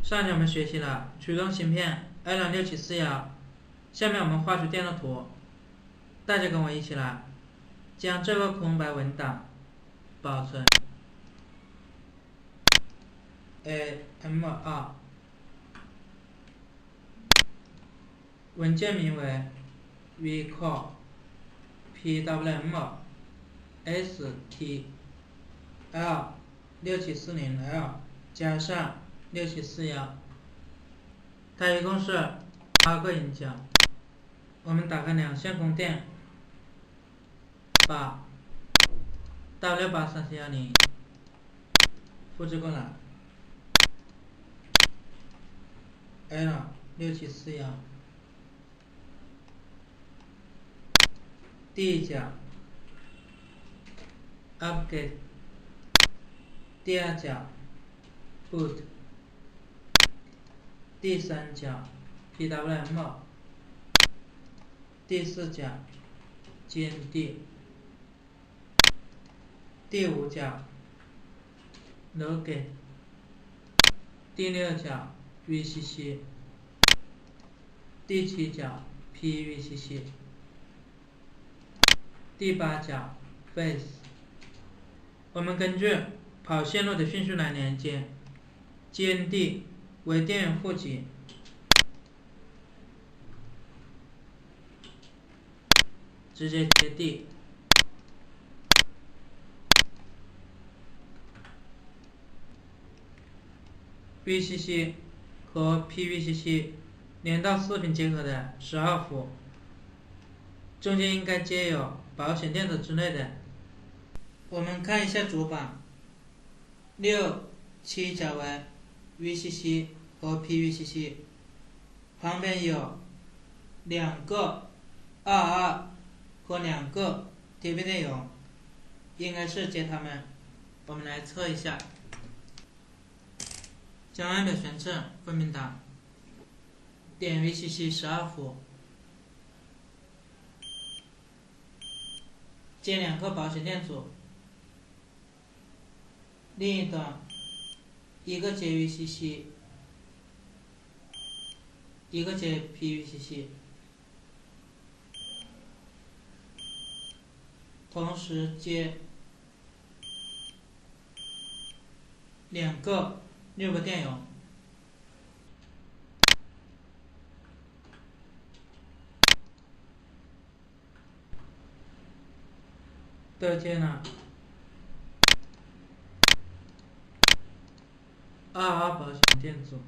上节我们学习了驱动芯片 ALN6741，下面我们画出电路图，大家跟我一起来将这个空白文档保存 AMR， 文件名为 vcore pwm stl 6740L 加上6741，它一共是8个音脚。我们打开两线供电，把 W83410 复制过来 L6741，第一脚 upgate， 第二脚 boot， 第三脚 PWM， 第四脚 GND， 第五脚 NOR， 第六脚 VCC， 第七脚 PVCC， 第八脚 Phase。 我们根据跑线路的顺序来连接。 GND 为电源户籍，直接接地。VCC 和 PVCC 连到4频结合的12伏，中间应该接有保险电阻之类的。我们看一下主板，6、7脚为 VCC 和 PVCC， 旁边有2个22和2个贴片电容，应该是接它们。我们来测一下，将按表旋正分明档，点 VCC 12伏，接2个保险电阻，另一端一个接 VCC， 一个接 PVCC， 同时接2个6个电容。都接了22保险电阻。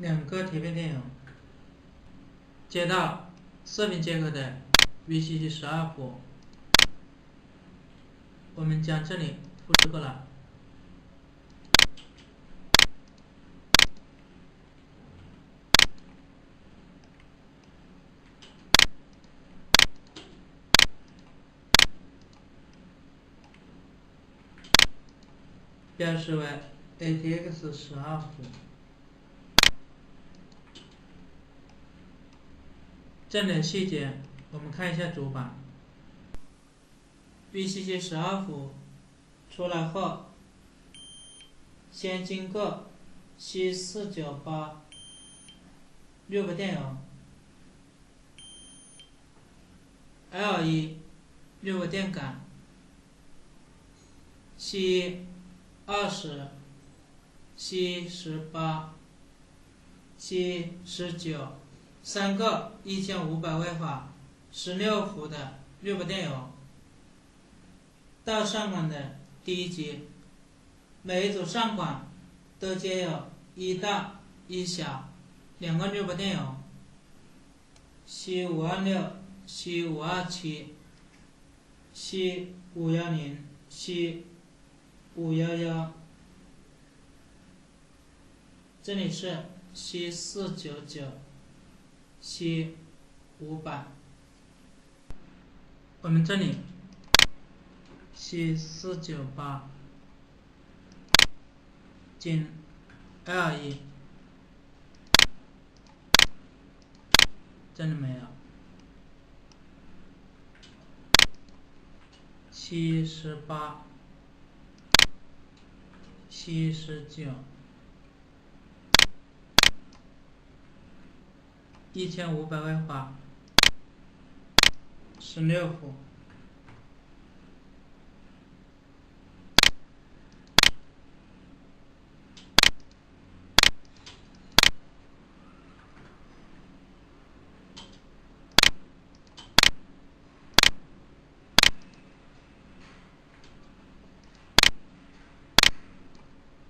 2个贴片电容接到4频结合的 VCC 12伏，我们将这里复制过来，标识为 ATX 12伏。这里的细节我们看一下主板 VCC 12伏出来后，先经过 C498 6个电容， L1 6个电感， C20 C18 C19 3个1500微瓦16伏的6部电邮到上款的第一级，每一组上款都接有一大一小2个6部电邮 C526、C527、C510、C511，这里是 C499、C500，我们这里 C498经 L1，这里没有 C18、C19、1500位话16伏。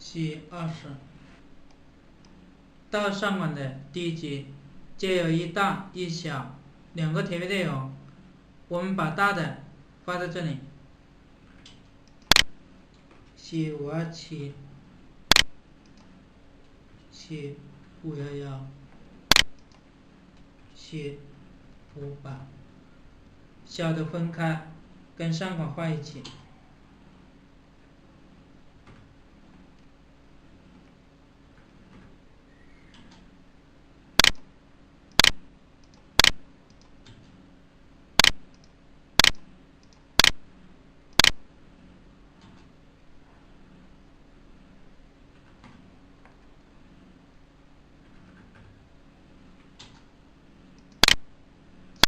C20，到上款的第一级接有一大一小2个 TV 电邮，我们把大的放在这里 C527、C511、C500，小的分开跟上款放一起。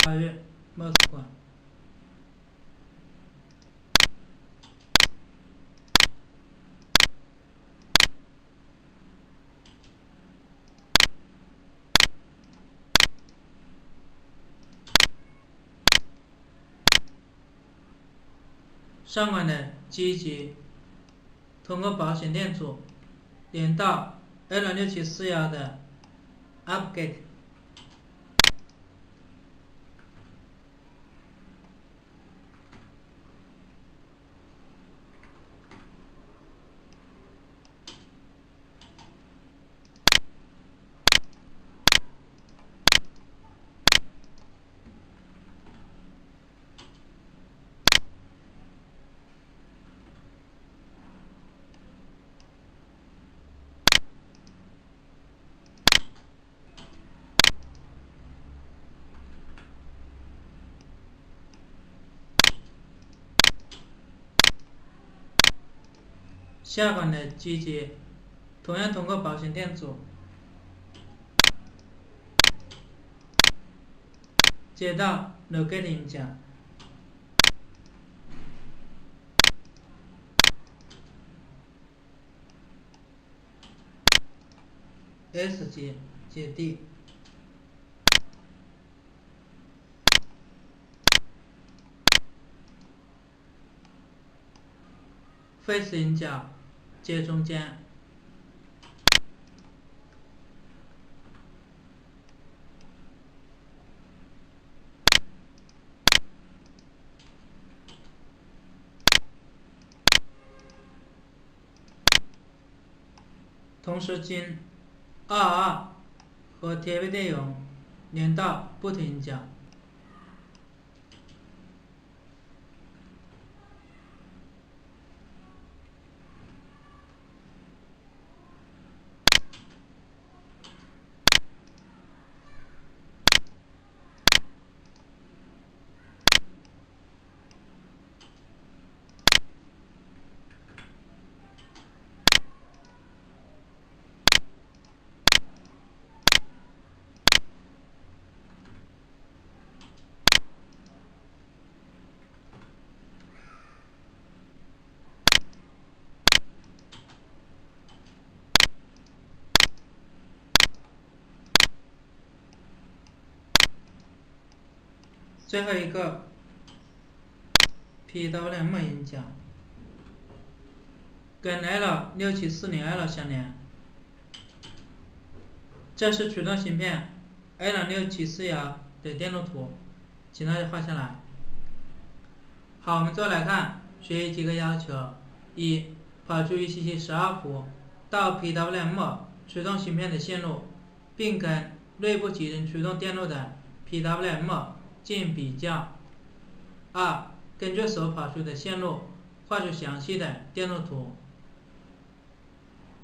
查阅 MOS 款。上款的机级通过保险电阻连到 L6741 的 UpGate。下款的机级同样通过保险电阻接到 Logate 音响， S 级接 D， Face 音角接中间，同时经22和 TV 电邮连到 Boot 音角。最后一个 PWM 音响，跟 L6740L 相连。这是驱动芯片 L6741的电路图，请大家画下来。好，我们再来看学习几个要求：一、跑出VCC 12伏到 PWM 驱动芯片的线路，并跟内部集成驱动电路的 PWM 进行比较。二、根据所跑出的线路画出详细的电路图。